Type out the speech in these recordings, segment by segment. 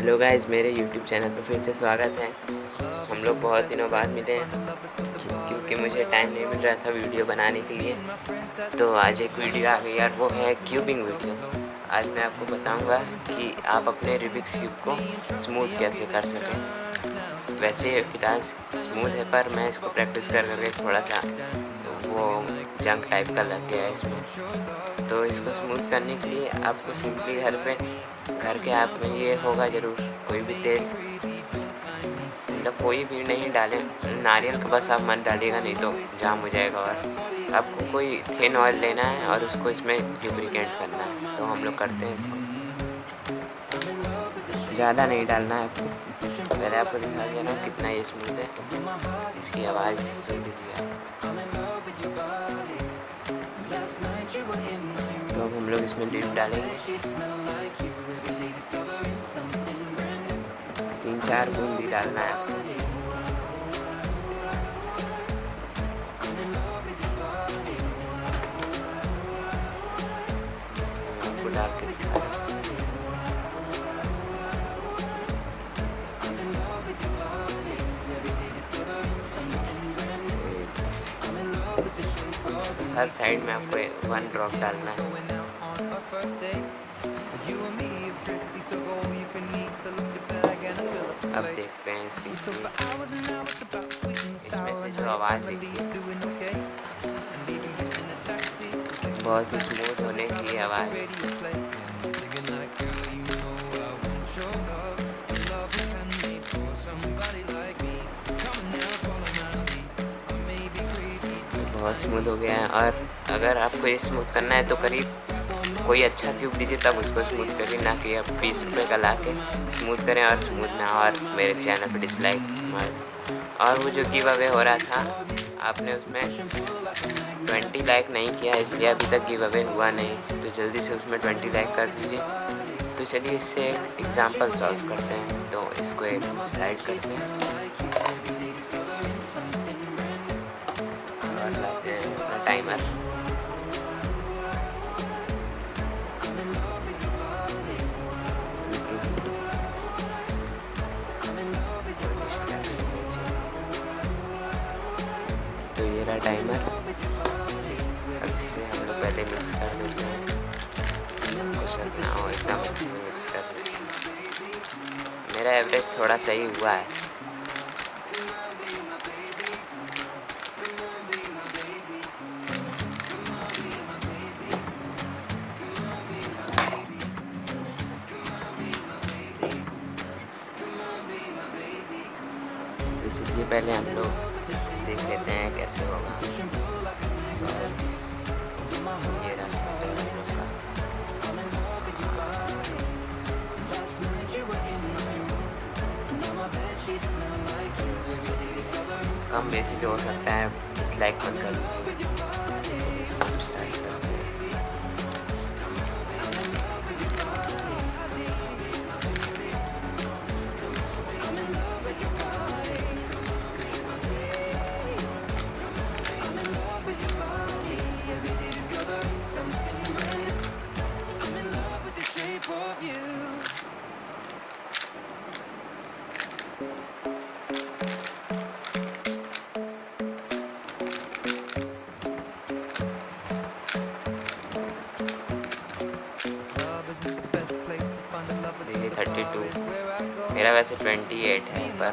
Hello guys, मेरे YouTube channel पर फिर से स्वागत है। हम लोग बहुत दिनों बाद मिले हैं क्योंकि मुझे टाइम नहीं मिल रहा था वीडियो बनाने के लिए। तो आज एक वीडियो आ गई और वो है क्यूबिंग वीडियो। आज मैं आपको बताऊंगा कि आप अपने रूबिक्स क्यूब को स्मूथ कैसे कर सकें। वैसे फ़िलहाल स्मूथ है, पर मैं इसको प्रैक्टिस कर करके थोड़ा सा वो जंक टाइप का लग गया है इसमें। तो इसको स्मूथ करने के लिए आपको सिंपली घर के आप में ये होगा ज़रूर, कोई भी तेल, मतलब कोई भी नहीं डालें, नारियल का बस आप मत डालिएगा, नहीं तो जाम हो जाएगा। और आपको कोई थिन ऑयल लेना है और उसको इसमें लुब्रिकेट करना है। तो हम लोग करते हैं इसको, ज़्यादा नहीं डालना है आपको। पहले आपको दिखा दिया ना कितना ये स्मूथ है। इसकी आवाज़ सुन लीजिए। तो अब हम लोग इसमें लूब डालेंगे, 3-4 बूंद ही डालना है आपको। आपको डाल के दिखा रहा हूँ। हर साइड में आपको 1 ड्रॉप डालना है। अब देखते हैं इसमें से जो आवाज़ देखिए, बहुत ही स्मूथ होने की आवाज़। बहुत स्मूथ हो गया है। और अगर आपको ये स्मूथ करना है तो करीब कोई अच्छा क्यूब लीजिए, तब उसको स्मूथ करिए, ना कि आप 20 रुपये का ला के स्मूथ करें और स्मूथ ना। और मेरे चैनल पे डिसलाइक मार। और वो जो गिव अवे हो रहा था, आपने उसमें 20 लाइक नहीं किया, इसलिए अभी तक गिव अवे हुआ नहीं। तो जल्दी से उसमें 20 लाइक कर दीजिए। तो चलिए इससे एक एग्ज़ाम्पल सॉल्व करते हैं। तो इसको एक साइड करते हैं और लाते हैं अपना टाइमर। तो ये रहा टाइमर। अब इससे हम लोग पहले मिक्स कर देते हैं, कुछ ना हो एकदम मिक्स कर देते हैं। मेरा एवरेज थोड़ा सही हुआ है। तो चलिए पहले हम लोग देख लेते हैं कैसे होगा। ये रहा कम बेसी भी हो सकता है, डिसलाइक मत कर दीजिए। इसको स्टार्ट करते हैं। देखिए 32, मेरा वैसे 28 है, पर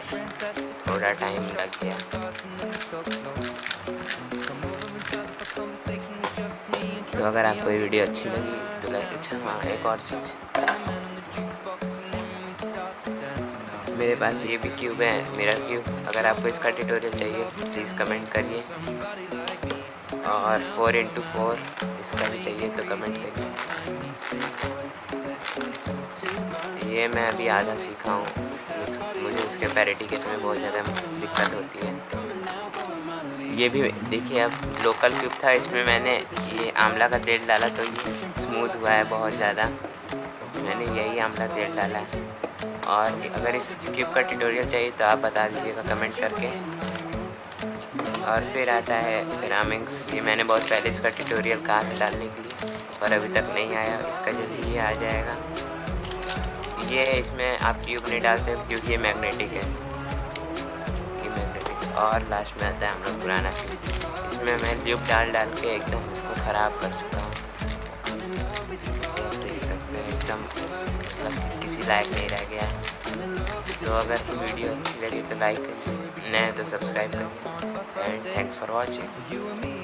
थोड़ा टाइम लग गया। तो अगर आपको ये वीडियो अच्छी लगी तो लाइक। अच्छा हाँ, एक और चीज़, मेरे पास ये भी क्यूब है, मेरा क्यूब। अगर आपको इसका ट्यूटोरियल चाहिए प्लीज़ कमेंट करिए। और 4x4 इसका भी चाहिए तो कमेंट करिए। ये मैं अभी आधा सीखा हूँ, मुझे इसके पैरिटी के में बहुत ज़्यादा दिक्कत होती है। ये भी देखिए, अब लोकल क्यूब था, इसमें मैंने ये आंवला का तेल डाला तो ये स्मूथ हुआ है बहुत ज़्यादा। मैंने यही आंवला तेल डाला है। और अगर इस क्यूब का ट्यूटोरियल चाहिए तो आप बता दीजिएगा कमेंट करके। और फिर आता है पिरामिड्स। ये मैंने बहुत पहले इसका ट्यूटोरियल कहा था डालने के लिए, पर अभी तक नहीं आया। इसका जल्दी ही आ जाएगा। ये इसमें आप ट्यूब नहीं डाल सकते क्योंकि ये मैग्नेटिक है, ये मैग्नेटिक। और लास्ट में आता है हम लोग पुराना फ्यूज। इसमें मैं ल्यूब डाल के एकदम इसको ख़राब कर चुका हूँ। आप देख सकते हैं एकदम मतलब किसी लायक नहीं रह गया है। तो अगर वीडियो अच्छी लगी तो लाइक करिए, नए तो सब्सक्राइब करिए एंड थैंक्स फॉर वॉचिंग।